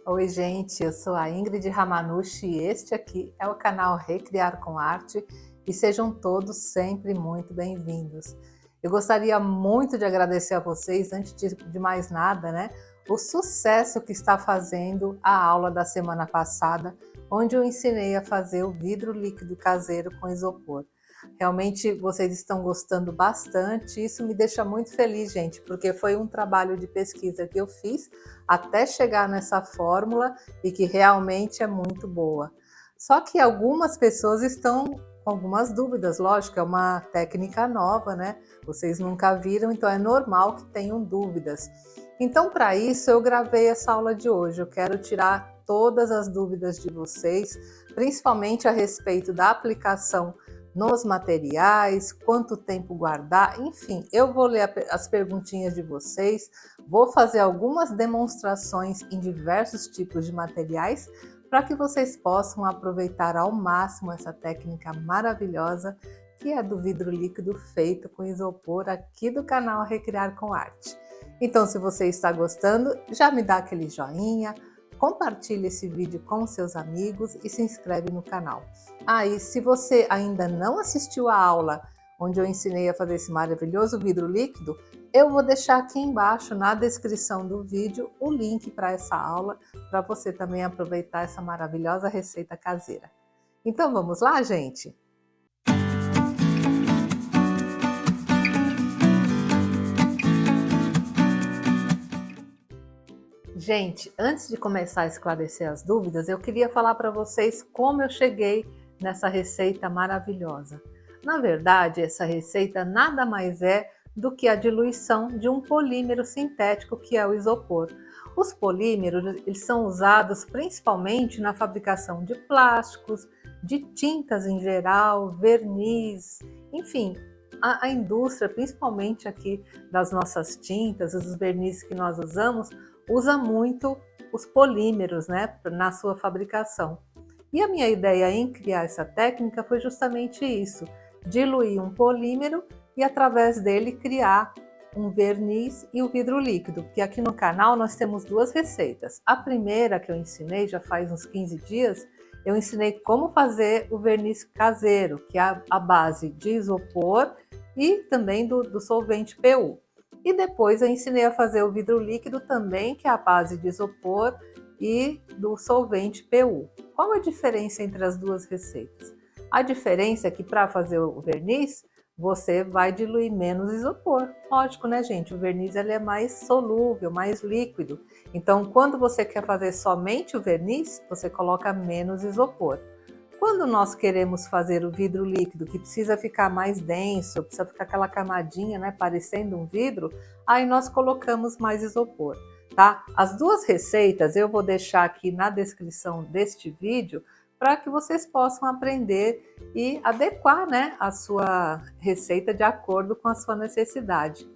Oi, gente, eu sou a Ingrid Ramanushi e este aqui é o canal Recriar com Arte e sejam todos sempre muito bem-vindos. Eu gostaria muito de agradecer a vocês, antes de mais nada, né, o sucesso que está fazendo a aula da semana passada, onde eu ensinei a fazer o vidro líquido caseiro com isopor. Realmente vocês estão gostando bastante, isso me deixa muito feliz, gente, porque foi um trabalho de pesquisa que eu fiz até chegar nessa fórmula e que realmente é muito boa. Só que algumas pessoas estão com algumas dúvidas, lógico, é uma técnica nova, né? Vocês nunca viram, então é normal que tenham dúvidas. Então, para isso, eu gravei essa aula de hoje. Eu quero tirar todas as dúvidas de vocês, principalmente a respeito da aplicação nos materiais, quanto tempo guardar, enfim, eu vou ler as perguntinhas de vocês, vou fazer algumas demonstrações em diversos tipos de materiais para que vocês possam aproveitar ao máximo essa técnica maravilhosa que é do vidro líquido feito com isopor aqui do canal Recriar com Arte. Então, se você está gostando, já me dá aquele joinha, compartilhe esse vídeo com seus amigos e se inscreve no canal. E se você ainda não assistiu a aula onde eu ensinei a fazer esse maravilhoso vidro líquido, eu vou deixar aqui embaixo na descrição do vídeo o link para essa aula, para você também aproveitar essa maravilhosa receita caseira. Então vamos lá, gente? Gente, antes de começar a esclarecer as dúvidas, eu queria falar para vocês como eu cheguei nessa receita maravilhosa. Na verdade, essa receita nada mais é do que a diluição de um polímero sintético que é o isopor. Os polímeros eles são usados principalmente na fabricação de plásticos, de tintas em geral, verniz, enfim, a indústria, principalmente aqui das nossas tintas, os vernizes que nós usamos, usa muito os polímeros, né, na sua fabricação. E a minha ideia em criar essa técnica foi justamente isso, diluir um polímero e através dele criar um verniz e o vidro líquido, porque aqui no canal nós temos duas receitas. A primeira que eu ensinei já faz uns 15 dias, eu ensinei como fazer o verniz caseiro, que é a base de isopor e também do solvente PU. E depois eu ensinei a fazer o vidro líquido também, que é a base de isopor e do solvente PU. Qual a diferença entre as duas receitas? A diferença é que para fazer o verniz, você vai diluir menos isopor. Lógico, né, gente? O verniz ele é mais solúvel, mais líquido. Então, quando você quer fazer somente o verniz, você coloca menos isopor. Quando nós queremos fazer o vidro líquido, que precisa ficar mais denso, precisa ficar aquela camadinha, né, parecendo um vidro, aí nós colocamos mais isopor, tá? As duas receitas eu vou deixar aqui na descrição deste vídeo para que vocês possam aprender e adequar, né, a sua receita de acordo com a sua necessidade.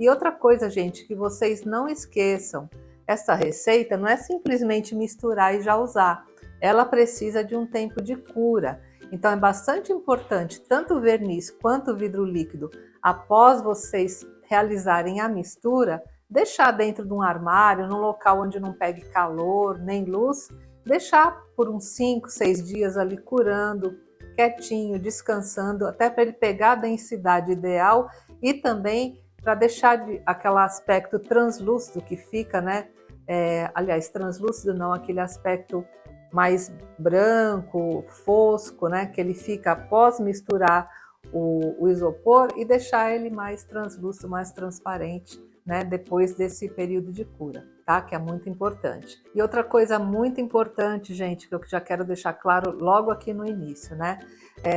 E outra coisa, gente, que vocês não esqueçam, essa receita não é simplesmente misturar e já usar. Ela precisa de um tempo de cura. Então é bastante importante, tanto o verniz quanto o vidro líquido, após vocês realizarem a mistura, deixar dentro de um armário, num local onde não pegue calor nem luz, deixar por uns 5, 6 dias ali curando, quietinho, descansando, até para ele pegar a densidade ideal e também para deixar aquele aspecto translúcido que fica, né? Aliás, translúcido não, aquele aspecto mais branco, fosco, né, que ele fica após misturar o isopor e deixar ele mais translúcido, mais transparente, né, depois desse período de cura, tá? Que é muito importante. E outra coisa muito importante, gente, que eu já quero deixar claro logo aqui no início, né?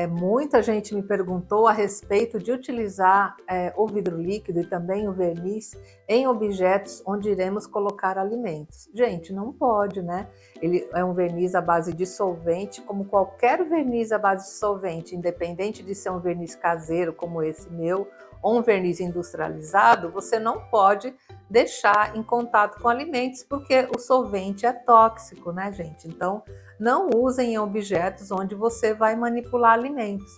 Muita gente me perguntou a respeito de utilizar o vidro líquido e também o verniz em objetos onde iremos colocar alimentos. Gente, não pode, né? Ele é um verniz à base de solvente, como qualquer verniz à base de solvente, independente de ser um verniz caseiro como esse meu, ou um verniz industrializado, você não pode deixar em contato com alimentos, porque o solvente é tóxico, né, gente? Então, não usem em objetos onde você vai manipular alimentos.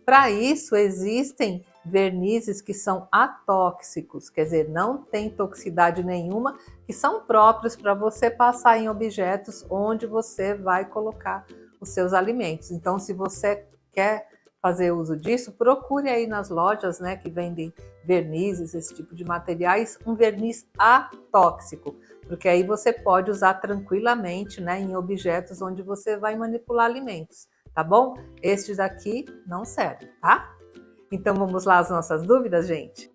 Para isso, existem vernizes que são atóxicos, quer dizer, não tem toxicidade nenhuma, que são próprios para você passar em objetos onde você vai colocar os seus alimentos. Então, se você quer fazer uso disso, procure aí nas lojas, né, que vendem vernizes, esse tipo de materiais, um verniz atóxico, porque aí você pode usar tranquilamente, né, em objetos onde você vai manipular alimentos, tá bom? Estes aqui não servem, tá? Então vamos lá às nossas dúvidas, gente?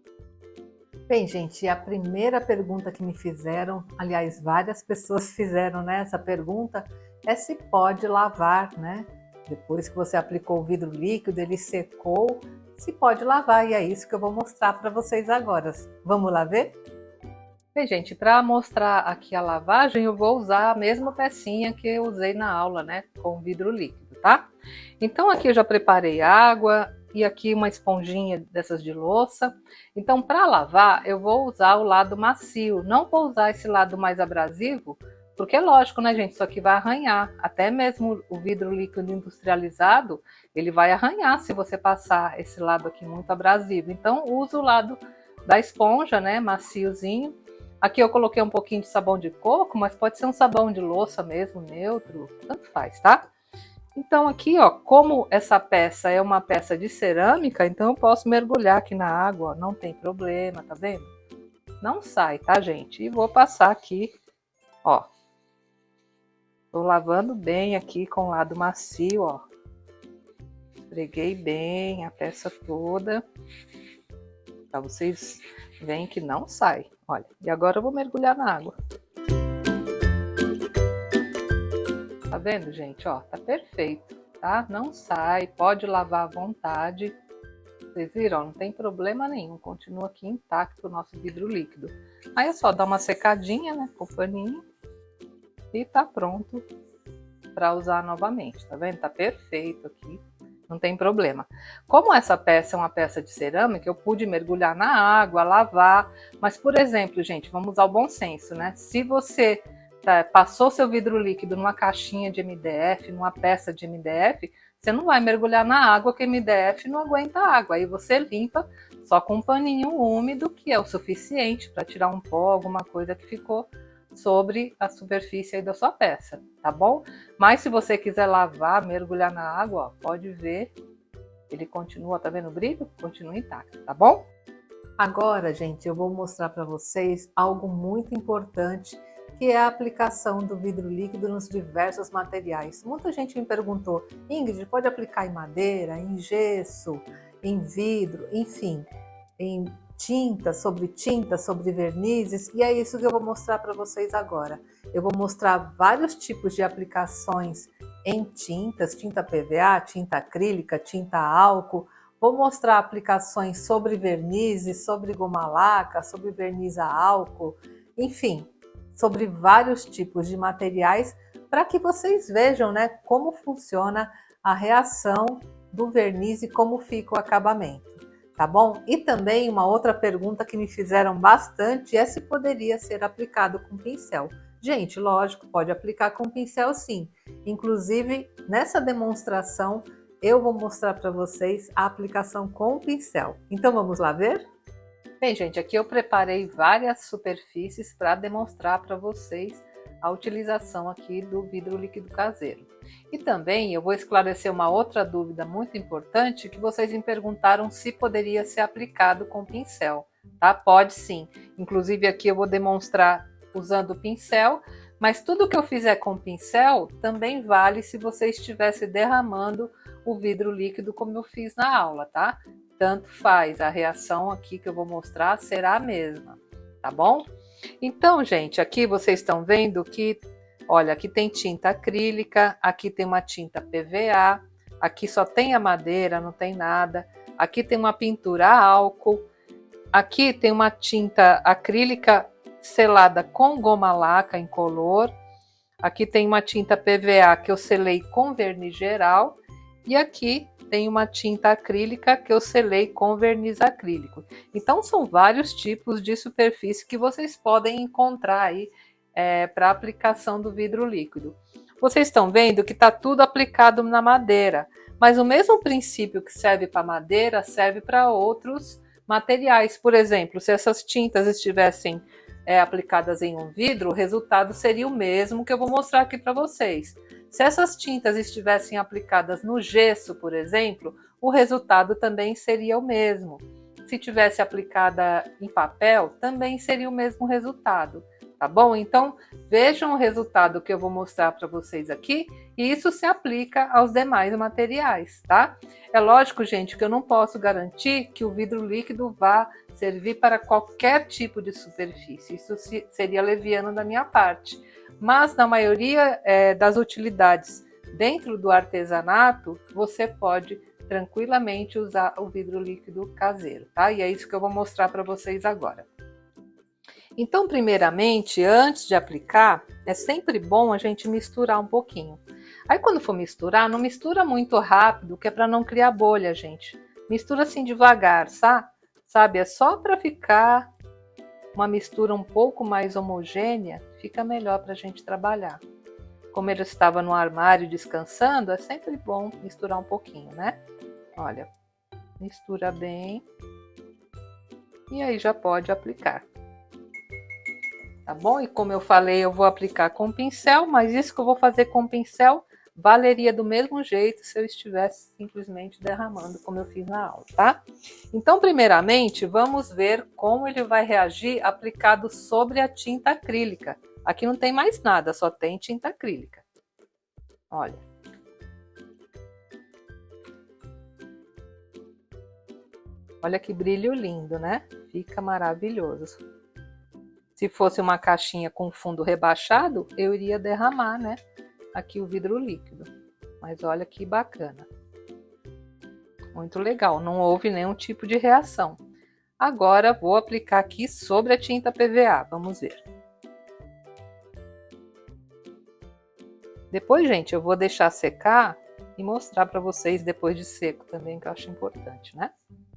Bem, gente, a primeira pergunta que me fizeram, aliás, várias pessoas fizeram, né, essa pergunta, é se pode lavar, né? Depois que você aplicou o vidro líquido, ele secou, se pode lavar, e é isso que eu vou mostrar para vocês agora. Vamos lá ver? Bem, gente, para mostrar aqui a lavagem, eu vou usar a mesma pecinha que eu usei na aula, né, com vidro líquido, tá? Então aqui eu já preparei água e aqui uma esponjinha dessas de louça. Então para lavar, eu vou usar o lado macio, não vou usar esse lado mais abrasivo, porque é lógico, né, gente, isso aqui vai arranhar. Até mesmo o vidro líquido industrializado, ele vai arranhar se você passar esse lado aqui muito abrasivo. Então usa o lado da esponja, né, maciozinho. Aqui eu coloquei um pouquinho de sabão de coco, mas pode ser um sabão de louça mesmo, neutro, tanto faz, tá? Então aqui, ó, como essa peça é uma peça de cerâmica, então eu posso mergulhar aqui na água, ó, não tem problema, tá vendo? Não sai, tá, gente? E vou passar aqui, ó. Tô lavando bem aqui com o lado macio, ó. Esfreguei bem a peça toda, pra vocês verem que não sai. Olha, e agora eu vou mergulhar na água. Tá vendo, gente? Ó, tá perfeito, tá? Não sai, pode lavar à vontade. Vocês viram? Não tem problema nenhum, continua aqui intacto o nosso vidro líquido. Aí é só dar uma secadinha, né, com o paninho e tá pronto para usar novamente, tá vendo? Tá perfeito aqui, não tem problema. Como essa peça é uma peça de cerâmica, eu pude mergulhar na água, lavar, mas, por exemplo, gente, vamos usar o bom senso, né? Se você passou seu vidro líquido numa caixinha de MDF, numa peça de MDF, você não vai mergulhar na água, que MDF não aguenta água. Aí você limpa só com um paninho úmido, que é o suficiente para tirar um pó, alguma coisa que ficou sobre a superfície aí da sua peça, tá bom? Mas se você quiser lavar, mergulhar na água, ó, pode ver, ele continua, tá vendo o brilho? Continua intacto, tá bom? Agora, gente, eu vou mostrar para vocês algo muito importante, que é a aplicação do vidro líquido nos diversos materiais. Muita gente me perguntou, Ingrid, pode aplicar em madeira, em gesso, em vidro, enfim, em tinta, sobre vernizes, e é isso que eu vou mostrar para vocês agora. Eu vou mostrar vários tipos de aplicações em tintas, tinta PVA, tinta acrílica, tinta álcool. Vou mostrar aplicações sobre vernizes, sobre goma laca, sobre verniz a álcool, enfim, sobre vários tipos de materiais, para que vocês vejam, né, como funciona a reação do verniz e como fica o acabamento, tá bom? E também uma outra pergunta que me fizeram bastante é se poderia ser aplicado com pincel. Gente, lógico, pode aplicar com pincel sim. Inclusive, nessa demonstração, eu vou mostrar para vocês a aplicação com o pincel. Então vamos lá ver? Bem, gente, aqui eu preparei várias superfícies para demonstrar para vocês a utilização aqui do vidro líquido caseiro. E também eu vou esclarecer uma outra dúvida muito importante que vocês me perguntaram se poderia ser aplicado com pincel, tá? Pode sim. Inclusive aqui eu vou demonstrar usando o pincel, mas tudo que eu fizer com pincel também vale se você estivesse derramando o vidro líquido como eu fiz na aula, tá? Tanto faz, a reação aqui que eu vou mostrar será a mesma, tá bom? Então, gente, aqui vocês estão vendo que, olha, aqui tem tinta acrílica, aqui tem uma tinta PVA, aqui só tem a madeira, não tem nada, aqui tem uma pintura a álcool, aqui tem uma tinta acrílica selada com goma laca incolor, aqui tem uma tinta PVA que eu selei com verniz geral, e aqui tem uma tinta acrílica que eu selei com verniz acrílico. Então são vários tipos de superfície que vocês podem encontrar aí para aplicação do vidro líquido. Vocês estão vendo que está tudo aplicado na madeira, Mas o mesmo princípio que serve para madeira serve para outros materiais. Por exemplo, se essas tintas estivessem aplicadas em um vidro, o resultado seria o mesmo que eu vou mostrar aqui para vocês. Se essas tintas estivessem aplicadas no gesso, por exemplo, o resultado também seria o mesmo. Se tivesse aplicada em papel, também seria o mesmo resultado, tá bom? Então, vejam o resultado que eu vou mostrar para vocês aqui e isso se aplica aos demais materiais, tá? É lógico, gente, que eu não posso garantir que o vidro líquido vá servir para qualquer tipo de superfície. Isso seria leviano da minha parte. Mas na maioria das utilidades dentro do artesanato, você pode tranquilamente usar o vidro líquido caseiro, tá? E é isso que eu vou mostrar para vocês agora. Então, primeiramente, antes de aplicar, é sempre bom a gente misturar um pouquinho. Aí quando for misturar, não mistura muito rápido, que é para não criar bolha, gente. Mistura assim devagar, sabe? É só para ficar uma mistura um pouco mais homogênea, fica melhor para a gente trabalhar. Como ele estava no armário descansando, é sempre bom misturar um pouquinho, né? Olha, mistura bem e aí já pode aplicar. Tá bom? E como eu falei, eu vou aplicar com pincel, mas isso que eu vou fazer com pincel valeria do mesmo jeito se eu estivesse simplesmente derramando, como eu fiz na aula, tá? Então, primeiramente, vamos ver como ele vai reagir aplicado sobre a tinta acrílica. Aqui não tem mais nada, só tem tinta acrílica. Olha. Olha que brilho lindo, né? Fica maravilhoso. Se fosse uma caixinha com fundo rebaixado, eu iria derramar, né? Aqui o vidro líquido. Mas olha que bacana. Muito legal, não houve nenhum tipo de reação. Agora vou aplicar aqui sobre a tinta PVA, vamos ver. Depois, gente, eu vou deixar secar e mostrar para vocês depois de seco também, que eu acho importante, né?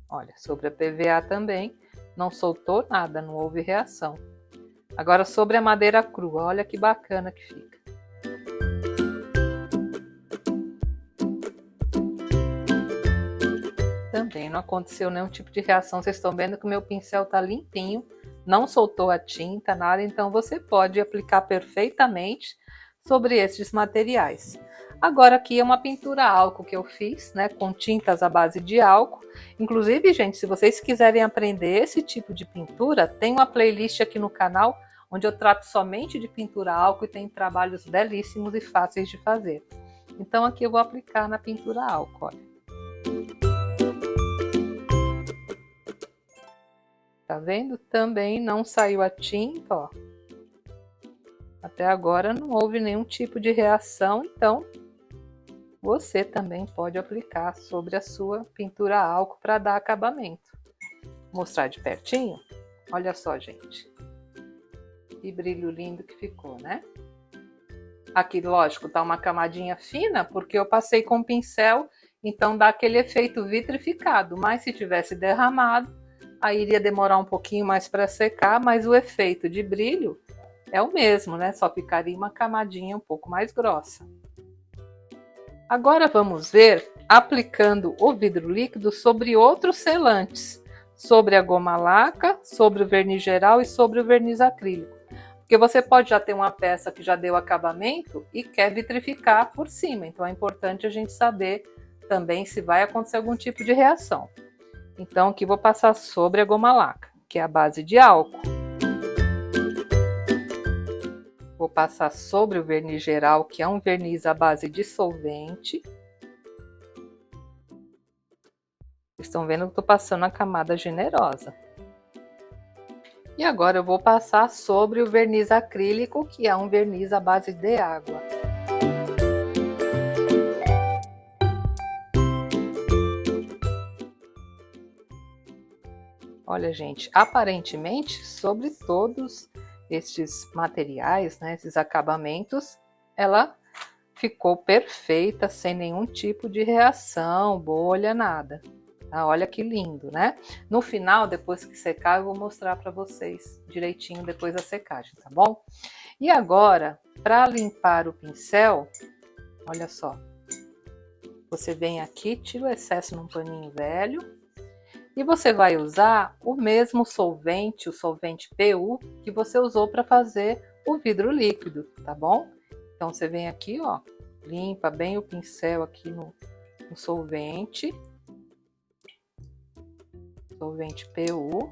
Olha, sobre a PVA também, não soltou nada, não houve reação. Agora sobre a madeira crua, olha que bacana que fica. Também não aconteceu nenhum tipo de reação, vocês estão vendo que o meu pincel tá limpinho, não soltou a tinta, nada, então você pode aplicar perfeitamente sobre esses materiais. Agora aqui é uma pintura a álcool que eu fiz, né, com tintas à base de álcool. Inclusive, gente, se vocês quiserem aprender esse tipo de pintura, tem uma playlist aqui no canal onde eu trato somente de pintura a álcool e tem trabalhos belíssimos e fáceis de fazer. Então aqui eu vou aplicar na pintura a álcool, olha. Tá vendo? Também não saiu a tinta, ó. Até agora não houve nenhum tipo de reação, então você também pode aplicar sobre a sua pintura a álcool para dar acabamento. Vou mostrar de pertinho? Olha só, gente. Que brilho lindo que ficou, né? Aqui, lógico, tá uma camadinha fina, porque eu passei com pincel, então dá aquele efeito vitrificado. Mas se tivesse derramado, aí iria demorar um pouquinho mais para secar, mas o efeito de brilho é o mesmo, né? Só ficaria uma camadinha um pouco mais grossa. Agora vamos ver aplicando o vidro líquido sobre outros selantes, sobre a goma laca, sobre o verniz geral e sobre o verniz acrílico. Porque você pode já ter uma peça que já deu acabamento e quer vitrificar por cima, então é importante a gente saber também se vai acontecer algum tipo de reação. Então aqui vou passar sobre a goma laca, que é a base de álcool. Vou passar sobre o verniz geral, que é um verniz à base de solvente. Estão vendo que estou passando a camada generosa. E agora eu vou passar sobre o verniz acrílico, que é um verniz à base de água. Olha, gente, aparentemente, sobre todos estes materiais, né, esses acabamentos, ela ficou perfeita, sem nenhum tipo de reação, bolha, nada. Ah, olha que lindo, né? No final, depois que secar, eu vou mostrar para vocês direitinho depois da secagem, tá bom? E agora, para limpar o pincel, olha só. Você vem aqui, tira o excesso num paninho velho e você vai usar o mesmo solvente, o solvente PU, que você usou para fazer o vidro líquido, tá bom? Então você vem aqui, ó, limpa bem o pincel aqui no solvente PU,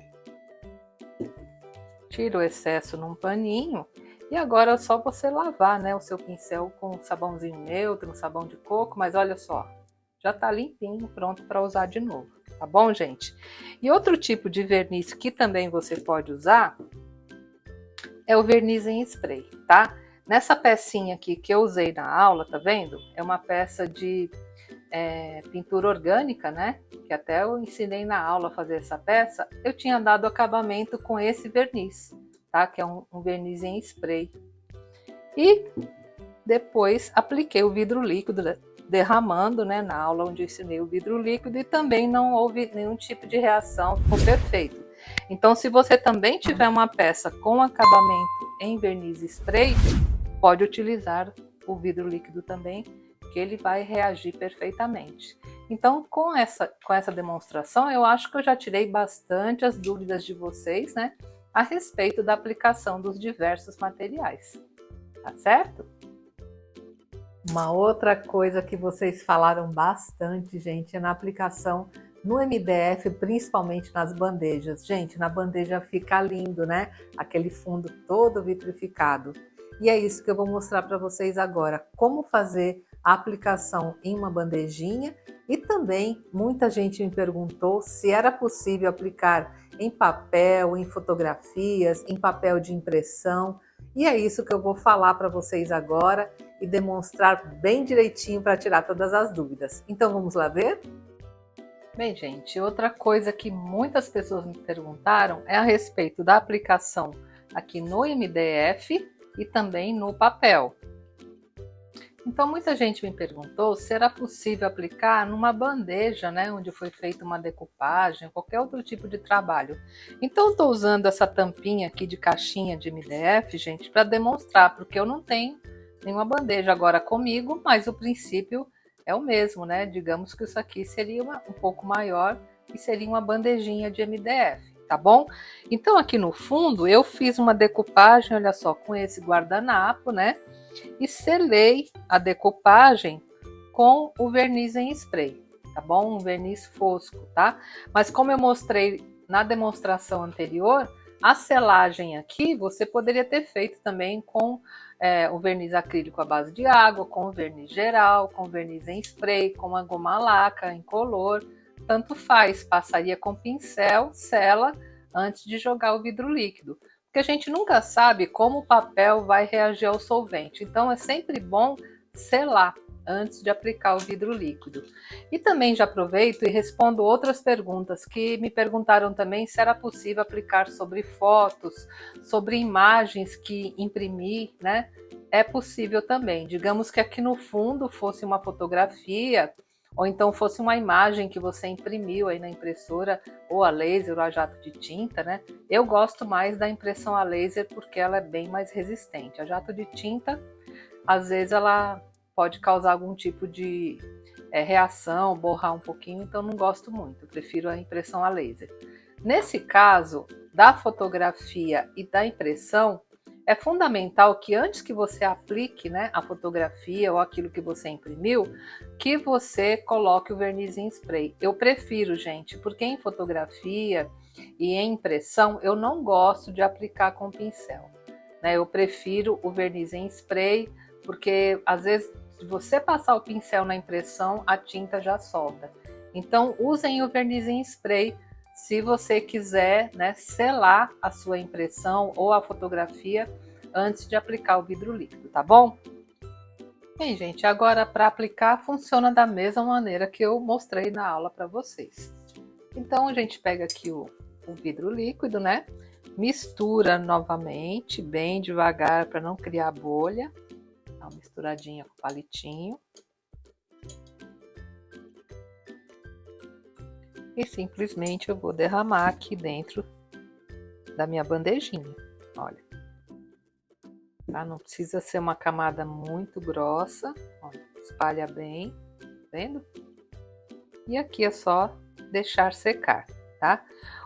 tira o excesso num paninho e agora é só você lavar, né, o seu pincel com um sabãozinho neutro, um sabão de coco, mas olha só, já tá limpinho, pronto para usar de novo, tá bom, gente? E outro tipo de verniz que também você pode usar é o verniz em spray, tá? Nessa pecinha aqui que eu usei na aula, tá vendo? É uma peça de pintura orgânica, né? Que até eu ensinei na aula a fazer essa peça. Eu tinha dado acabamento com esse verniz, tá? Que é um verniz em spray. E depois apliquei o vidro líquido, derramando, né? Na aula onde eu ensinei o vidro líquido, e também não houve nenhum tipo de reação, ficou perfeito. Então, se você também tiver uma peça com acabamento em verniz spray, pode utilizar o vidro líquido também, que ele vai reagir perfeitamente. Então, com essa demonstração, eu acho que eu já tirei bastante as dúvidas de vocês, né, a respeito da aplicação dos diversos materiais. Tá certo? Uma outra coisa que vocês falaram bastante, gente, é na aplicação no MDF, principalmente nas bandejas. Gente, na bandeja fica lindo, né? Aquele fundo todo vitrificado. E é isso que eu vou mostrar para vocês agora, como fazer a aplicação em uma bandejinha. E também muita gente me perguntou se era possível aplicar em papel, em fotografias, em papel de impressão. E é isso que eu vou falar para vocês agora e demonstrar bem direitinho para tirar todas as dúvidas. Então vamos lá ver? Bem, gente, outra coisa que muitas pessoas me perguntaram é a respeito da aplicação aqui no MDF e também no papel. Então, muita gente me perguntou se era possível aplicar numa bandeja, né, onde foi feita uma decupagem, qualquer outro tipo de trabalho. Então, estou usando essa tampinha aqui de caixinha de MDF, gente, para demonstrar, porque eu não tenho nenhuma bandeja agora comigo, mas o princípio é o mesmo, né? Digamos que isso aqui seria um pouco maior e seria uma bandejinha de MDF, tá bom? Então, aqui no fundo, eu fiz uma decupagem, olha só, com esse guardanapo, né? E selei a decupagem com o verniz em spray, tá bom? Um verniz fosco, tá? Mas como eu mostrei na demonstração anterior, a selagem aqui você poderia ter feito também com o verniz acrílico à base de água, com o verniz geral, com o verniz em spray, com a goma laca incolor, tanto faz, passaria com pincel, sela, antes de jogar o vidro líquido. Porque a gente nunca sabe como o papel vai reagir ao solvente. Então é sempre bom selar antes de aplicar o vidro líquido. E também já aproveito e respondo outras perguntas que me perguntaram também se era possível aplicar sobre fotos, sobre imagens que imprimir, né? É possível também. Digamos que aqui no fundo fosse uma fotografia, ou então fosse uma imagem que você imprimiu aí na impressora, ou a laser, ou a jato de tinta, né? Eu gosto mais da impressão a laser porque ela é bem mais resistente. A jato de tinta, às vezes ela pode causar algum tipo de reação, borrar um pouquinho, então não gosto muito, eu prefiro a impressão a laser. Nesse caso, da fotografia e da impressão, é fundamental que antes que você aplique, né, a fotografia ou aquilo que você imprimiu, que você coloque o verniz em spray. Eu prefiro, gente, porque em fotografia e em impressão eu não gosto de aplicar com pincel, né? Eu prefiro o verniz em spray, porque às vezes se você passar o pincel na impressão, a tinta já solta. Então usem o verniz em spray se você quiser, né, selar a sua impressão ou a fotografia antes de aplicar o vidro líquido, tá bom? Bem, gente, agora para aplicar funciona da mesma maneira que eu mostrei na aula para vocês. Então a gente pega aqui o vidro líquido, né? Mistura novamente, bem devagar para não criar bolha. Dá uma misturadinha com o palitinho. E simplesmente eu vou derramar aqui dentro da minha bandejinha, olha. Tá? Não precisa ser uma camada muito grossa, olha, espalha bem. vendo? E aqui é só deixar secar, tá?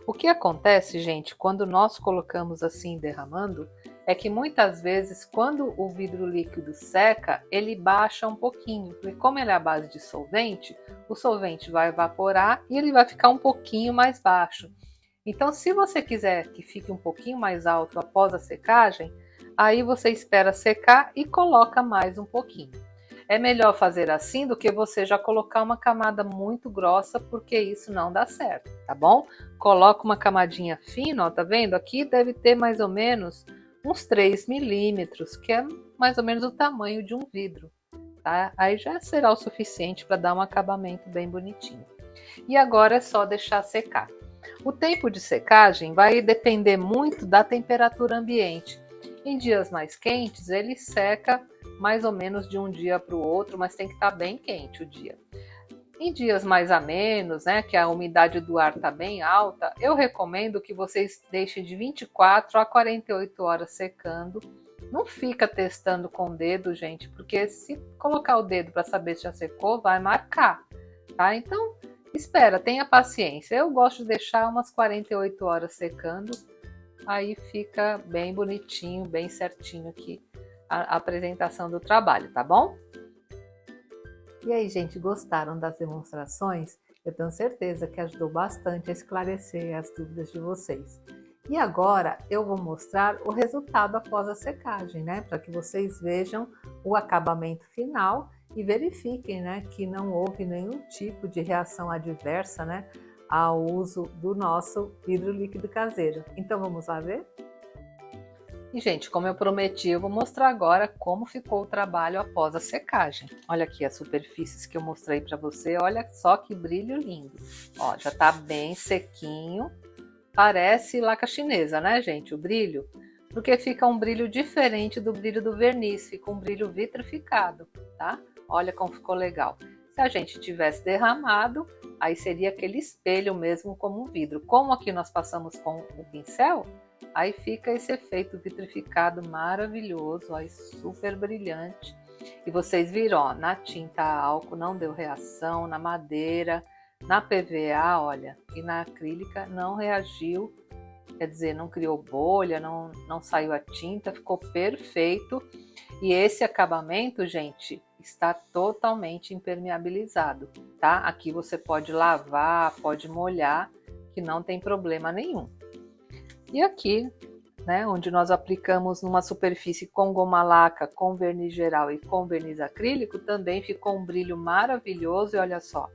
O que acontece, gente, quando nós colocamos assim derramando, é que muitas vezes quando o vidro líquido seca, ele baixa um pouquinho, porque como ele é à base de solvente, o solvente vai evaporar e ele vai ficar um pouquinho mais baixo. Então, se você quiser que fique um pouquinho mais alto após a secagem, aí você espera secar e coloca mais um pouquinho. É melhor fazer assim do que você já colocar uma camada muito grossa, porque isso não dá certo, tá bom? Coloca uma camadinha fina, ó, tá vendo? Aqui deve ter mais ou menos uns 3 milímetros, que é mais ou menos o tamanho de um vidro, tá? Aí já será o suficiente para dar um acabamento bem bonitinho. E agora é só deixar secar. O tempo de secagem vai depender muito da temperatura ambiente. Em dias mais quentes, ele seca mais ou menos de um dia para o outro, mas tem que estar bem quente o dia. Em dias mais amenos, né, que a umidade do ar está bem alta, eu recomendo que vocês deixem de 24 a 48 horas secando. Não fica testando com o dedo, gente, porque se colocar o dedo para saber se já secou, vai marcar, tá? Então, espera, tenha paciência. Eu gosto de deixar umas 48 horas secando, aí fica bem bonitinho, bem certinho aqui a apresentação do trabalho, tá bom? E aí, gente, gostaram das demonstrações? Eu tenho certeza que ajudou bastante a esclarecer as dúvidas de vocês. E agora eu vou mostrar o resultado após a secagem, né? Para que vocês vejam o acabamento final e verifiquem, né, que não houve nenhum tipo de reação adversa, né, ao uso do nosso vidro líquido caseiro. Então vamos lá ver? E, gente, como eu prometi, eu vou mostrar agora como ficou o trabalho após a secagem. Olha aqui as superfícies que eu mostrei para você, olha só que brilho lindo. Ó, já tá bem sequinho, parece laca chinesa, né, gente, o brilho? Porque fica um brilho diferente do brilho do verniz, fica um brilho vitrificado, tá? Olha como ficou legal. Se a gente tivesse derramado, aí seria aquele espelho mesmo como um vidro. Como aqui nós passamos com o pincel, aí fica esse efeito vitrificado maravilhoso, aí super brilhante. E vocês viram, ó, na tinta a álcool não deu reação, na madeira, na PVA, olha, e na acrílica não reagiu, quer dizer, não criou bolha, não saiu a tinta, ficou perfeito. E esse acabamento, gente, está totalmente impermeabilizado, tá? Aqui você pode lavar, pode molhar, que não tem problema nenhum. E aqui, né, onde nós aplicamos numa superfície com goma laca, com verniz geral e com verniz acrílico, também ficou um brilho maravilhoso e olha só,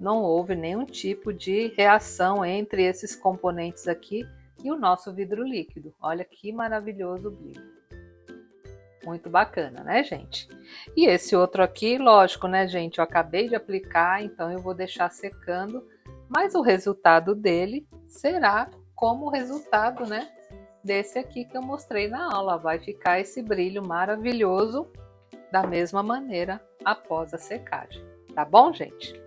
não houve nenhum tipo de reação entre esses componentes aqui e o nosso vidro líquido. Olha que maravilhoso o brilho. Muito bacana, né, gente? E esse outro aqui, lógico, né, gente, eu acabei de aplicar, então eu vou deixar secando, mas o resultado dele será como o resultado, né, desse aqui que eu mostrei na aula. Vai ficar esse brilho maravilhoso da mesma maneira após a secagem. Tá bom, gente?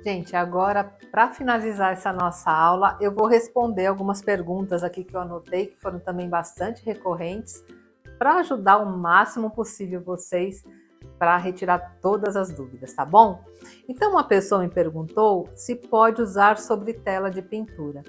Gente, agora para finalizar essa nossa aula, eu vou responder algumas perguntas aqui que eu anotei, que foram também bastante recorrentes, para ajudar o máximo possível vocês para retirar todas as dúvidas, tá bom? Então, uma pessoa me perguntou se pode usar sobre tela de pintura.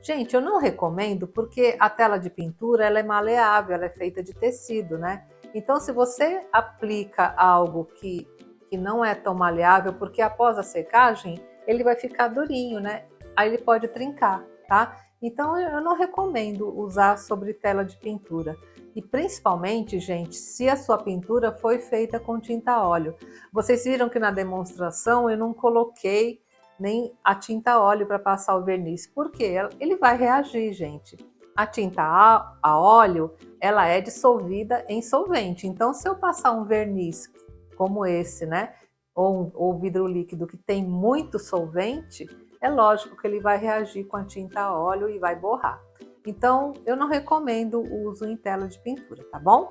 Gente, eu não recomendo porque a tela de pintura ela é maleável, ela é feita de tecido, né? Então, se você aplica algo que não é tão maleável, porque após a secagem ele vai ficar durinho, né? Aí ele pode trincar, tá? Então eu não recomendo usar sobre tela de pintura. E principalmente, gente, se a sua pintura foi feita com tinta a óleo. Vocês viram que na demonstração eu não coloquei nem a tinta a óleo para passar o verniz, porque ele vai reagir, gente. A tinta a óleo, ela é dissolvida em solvente. Então, se eu passar um verniz como esse, né? Ou vidro líquido que tem muito solvente, é lógico que ele vai reagir com a tinta a óleo e vai borrar. Então, eu não recomendo o uso em tela de pintura, tá bom?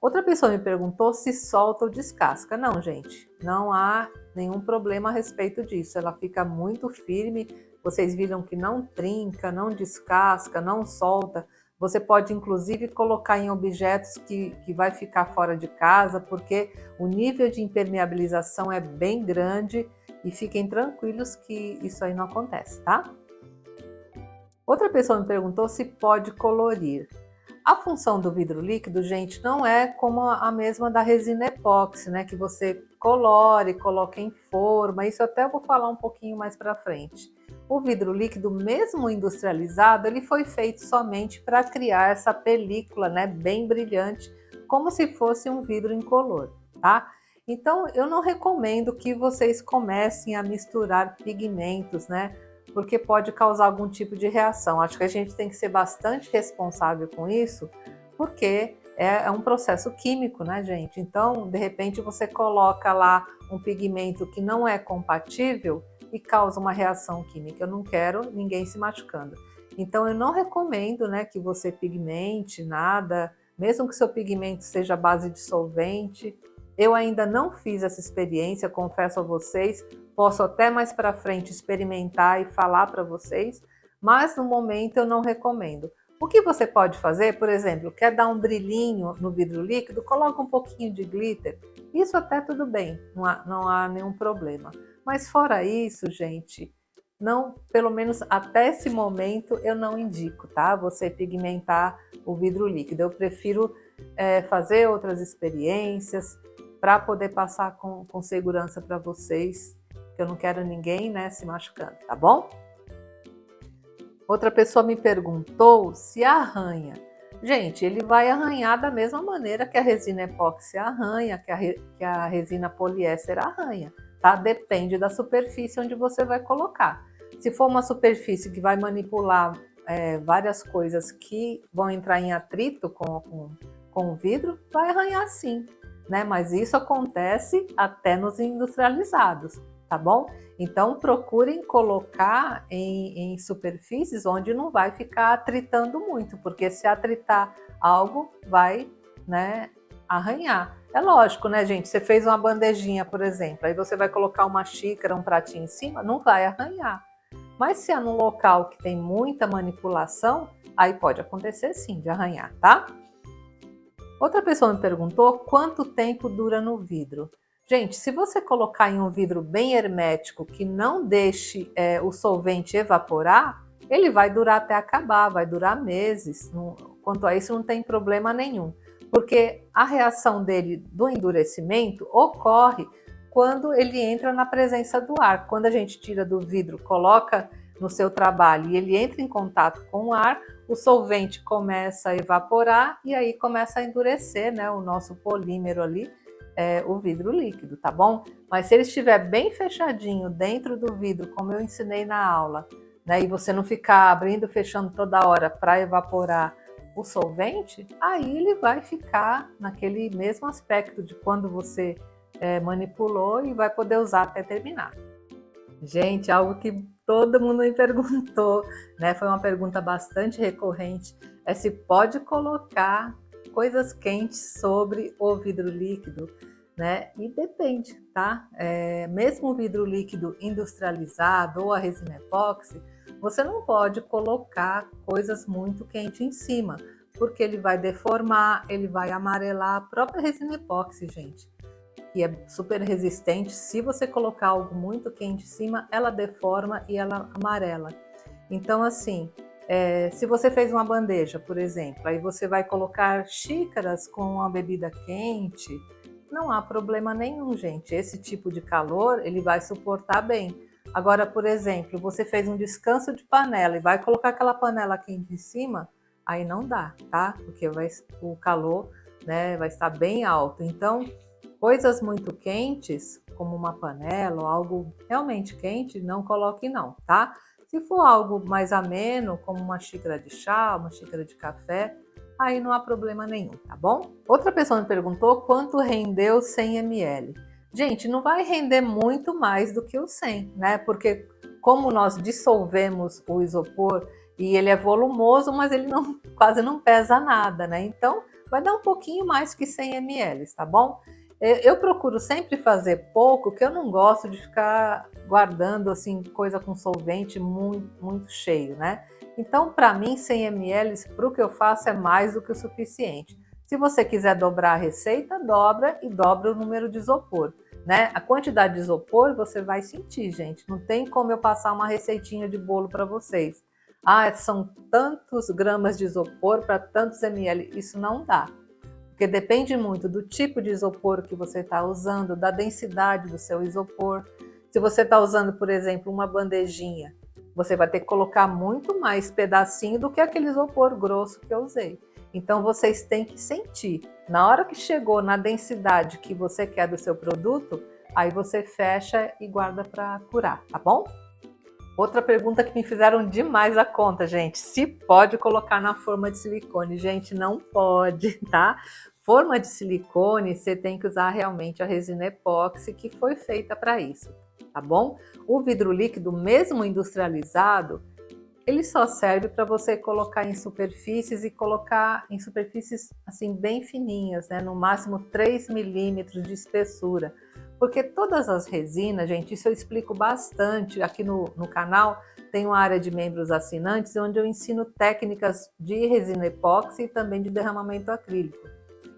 Outra pessoa me perguntou se solta ou descasca. Não, gente, não há nenhum problema a respeito disso. Ela fica muito firme. Vocês viram que não trinca, não descasca, não solta. Você pode inclusive colocar em objetos que vai ficar fora de casa, porque o nível de impermeabilização é bem grande e fiquem tranquilos que isso aí não acontece, tá? Outra pessoa me perguntou se pode colorir. A função do vidro líquido, gente, não é como a mesma da resina epóxi, né? Que você colore, coloca em forma. Isso até eu vou falar um pouquinho mais para frente. O vidro líquido, mesmo industrializado, ele foi feito somente para criar essa película, né? Bem brilhante, como se fosse um vidro incolor, tá? Então, eu não recomendo que vocês comecem a misturar pigmentos, né? Porque pode causar algum tipo de reação. Acho que a gente tem que ser bastante responsável com isso, porque é um processo químico, né, gente? Então, de repente, você coloca lá um pigmento que não é compatível e causa uma reação química. Eu não quero ninguém se machucando. Então, eu não recomendo, né, que você pigmente nada, mesmo que seu pigmento seja à base de solvente. Eu ainda não fiz essa experiência, confesso a vocês. Posso até mais para frente experimentar e falar para vocês, mas no momento eu não recomendo. O que você pode fazer, por exemplo, quer dar um brilhinho no vidro líquido, coloca um pouquinho de glitter. Isso até tudo bem, não há nenhum problema. Mas fora isso, gente, não, pelo menos até esse momento eu não indico, tá? Você pigmentar o vidro líquido. Eu prefiro fazer outras experiências para poder passar com segurança para vocês, porque eu não quero ninguém, né, se machucando, tá bom? Outra pessoa me perguntou se arranha. Gente, ele vai arranhar da mesma maneira que a resina epóxi arranha, que a resina poliéster arranha, tá? Depende da superfície onde você vai colocar. Se for uma superfície que vai manipular várias coisas que vão entrar em atrito com o vidro, vai arranhar sim, né? Mas isso acontece até nos industrializados, tá bom? Então procurem colocar em superfícies onde não vai ficar atritando muito, porque se atritar algo vai, né, arranhar. É lógico, né, gente? Você fez uma bandejinha, por exemplo, aí você vai colocar uma xícara, um pratinho em cima, não vai arranhar. Mas se é num local que tem muita manipulação, aí pode acontecer sim de arranhar, tá? Outra pessoa me perguntou quanto tempo dura no vidro. Gente, se você colocar em um vidro bem hermético que não deixe o solvente evaporar, ele vai durar até acabar, vai durar meses. Quanto a isso, não tem problema nenhum, porque a reação dele do endurecimento ocorre quando ele entra na presença do ar. Quando a gente tira do vidro, coloca no seu trabalho e ele entra em contato com o ar, o solvente começa a evaporar e aí começa a endurecer, né, o nosso polímero ali, o vidro líquido, tá bom? Mas se ele estiver bem fechadinho dentro do vidro, como eu ensinei na aula, né, e você não ficar abrindo e fechando toda hora para evaporar o solvente, aí ele vai ficar naquele mesmo aspecto de quando você manipulou e vai poder usar até terminar. Gente, algo que todo mundo me perguntou, né? Foi uma pergunta bastante recorrente, é se pode colocar coisas quentes sobre o vidro líquido, né? E depende, tá? Mesmo o vidro líquido industrializado ou a resina epóxi, você não pode colocar coisas muito quentes em cima, porque ele vai deformar, ele vai amarelar a própria resina epóxi, gente, que é super resistente. Se você colocar algo muito quente em cima, ela deforma e ela amarela. Então, assim, se você fez uma bandeja, por exemplo, aí você vai colocar xícaras com uma bebida quente, não há problema nenhum, gente. Esse tipo de calor, ele vai suportar bem. Agora, por exemplo, você fez um descanso de panela e vai colocar aquela panela quente em cima, aí não dá, tá? Porque o calor, né, vai estar bem alto. Então, coisas muito quentes, como uma panela ou algo realmente quente, não coloque não, tá? Se for algo mais ameno, como uma xícara de chá, uma xícara de café, aí não há problema nenhum, tá bom? Outra pessoa me perguntou quanto rendeu 100 ml. Gente, não vai render muito mais do que o 100, né? Porque como nós dissolvemos o isopor e ele é volumoso, mas ele quase não pesa nada, né? Então, vai dar um pouquinho mais que 100 ml, tá bom? Eu procuro sempre fazer pouco, que eu não gosto de ficar guardando assim coisa com solvente muito, muito cheio, né? Então, para mim, 100 ml para o que eu faço é mais do que o suficiente. Se você quiser dobrar a receita, dobra e dobra o número de isopor, né? A quantidade de isopor você vai sentir, gente. Não tem como eu passar uma receitinha de bolo para vocês. Ah, são tantos gramas de isopor para tantos ml. Isso não dá. Porque depende muito do tipo de isopor que você está usando, da densidade do seu isopor. Se você está usando, por exemplo, uma bandejinha, você vai ter que colocar muito mais pedacinho do que aquele isopor grosso que eu usei. Então vocês têm que sentir. Na hora que chegou na densidade que você quer do seu produto, aí você fecha e guarda para curar, tá bom? Outra pergunta que me fizeram demais a conta, gente. Se pode colocar na forma de silicone? Gente, não pode, tá? Forma de silicone, você tem que usar realmente a resina epóxi que foi feita para isso, tá bom? O vidro líquido, mesmo industrializado, ele só serve para você colocar em superfícies e colocar em superfícies assim bem fininhas, né? No máximo 3 milímetros de espessura. Porque todas as resinas, gente, isso eu explico bastante aqui no canal, tem uma área de membros assinantes onde eu ensino técnicas de resina epóxi e também de derramamento acrílico.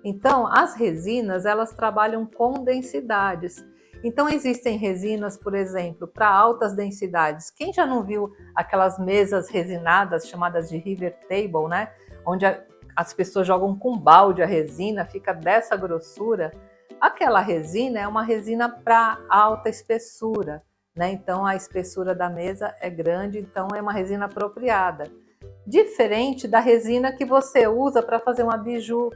Então, as resinas, elas trabalham com densidades. Então, existem resinas, por exemplo, para altas densidades. Quem já não viu aquelas mesas resinadas chamadas de river table, né? Onde as pessoas jogam com balde a resina, fica dessa grossura. Aquela resina é uma resina para alta espessura, né? Então, a espessura da mesa é grande, então é uma resina apropriada. Diferente da resina que você usa para fazer uma biju,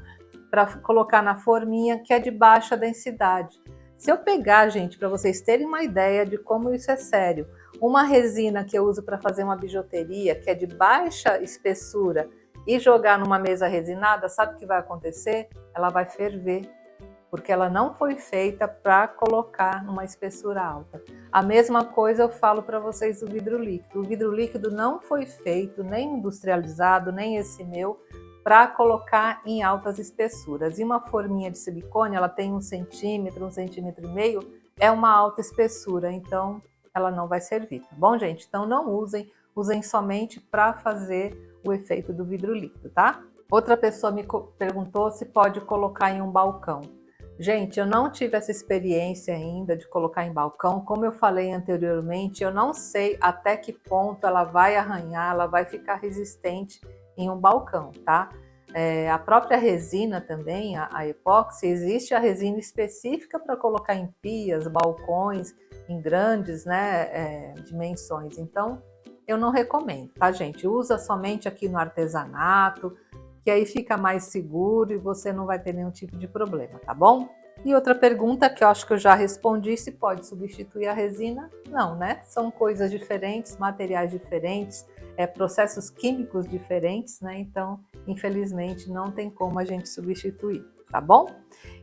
para colocar na forminha, que é de baixa densidade. Se eu pegar, gente, para vocês terem uma ideia de como isso é sério, uma resina que eu uso para fazer uma bijuteria, que é de baixa espessura, e jogar numa mesa resinada, sabe o que vai acontecer? Ela vai ferver, porque ela não foi feita para colocar numa espessura alta. A mesma coisa eu falo para vocês do vidro líquido. O vidro líquido não foi feito, nem industrializado, nem esse meu, para colocar em altas espessuras. E uma forminha de silicone, ela tem 1 centímetro, 1,5 cm, é uma alta espessura, então ela não vai servir, tá bom, gente? Então não usem, usem somente para fazer o efeito do vidro líquido, tá? Outra pessoa me perguntou se pode colocar em um balcão. Gente, eu não tive essa experiência ainda de colocar em balcão. Como eu falei anteriormente, eu não sei até que ponto ela vai arranhar, ela vai ficar resistente em um balcão, tá? A própria resina também, a epóxi, existe a resina específica para colocar em pias, balcões, em grandes, né, dimensões. Então, eu não recomendo, tá, gente? Usa somente aqui no artesanato, que aí fica mais seguro e você não vai ter nenhum tipo de problema, tá bom? E outra pergunta que eu acho que eu já respondi, se pode substituir a resina? Não, né? São coisas diferentes, materiais diferentes, processos químicos diferentes, né? Então, infelizmente, não tem como a gente substituir, tá bom?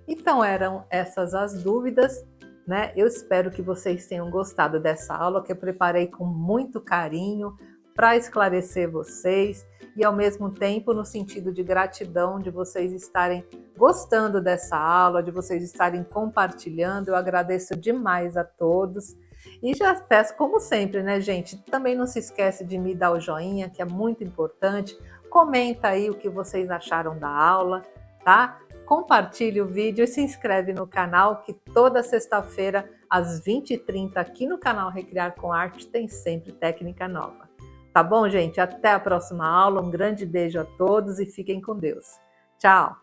Então, eram essas as dúvidas, né? Eu espero que vocês tenham gostado dessa aula, que eu preparei com muito carinho para esclarecer vocês e ao mesmo tempo no sentido de gratidão de vocês estarem gostando dessa aula, de vocês estarem compartilhando. Eu agradeço demais a todos e já peço, como sempre, né, gente, também não se esquece de me dar o joinha, que é muito importante. Comenta aí o que vocês acharam da aula, tá? Compartilhe o vídeo e se inscreve no canal, que toda sexta-feira às 20h30 aqui no canal Recriar com Arte tem sempre técnica nova. Tá bom, gente? Até a próxima aula. Um grande beijo a todos e fiquem com Deus. Tchau!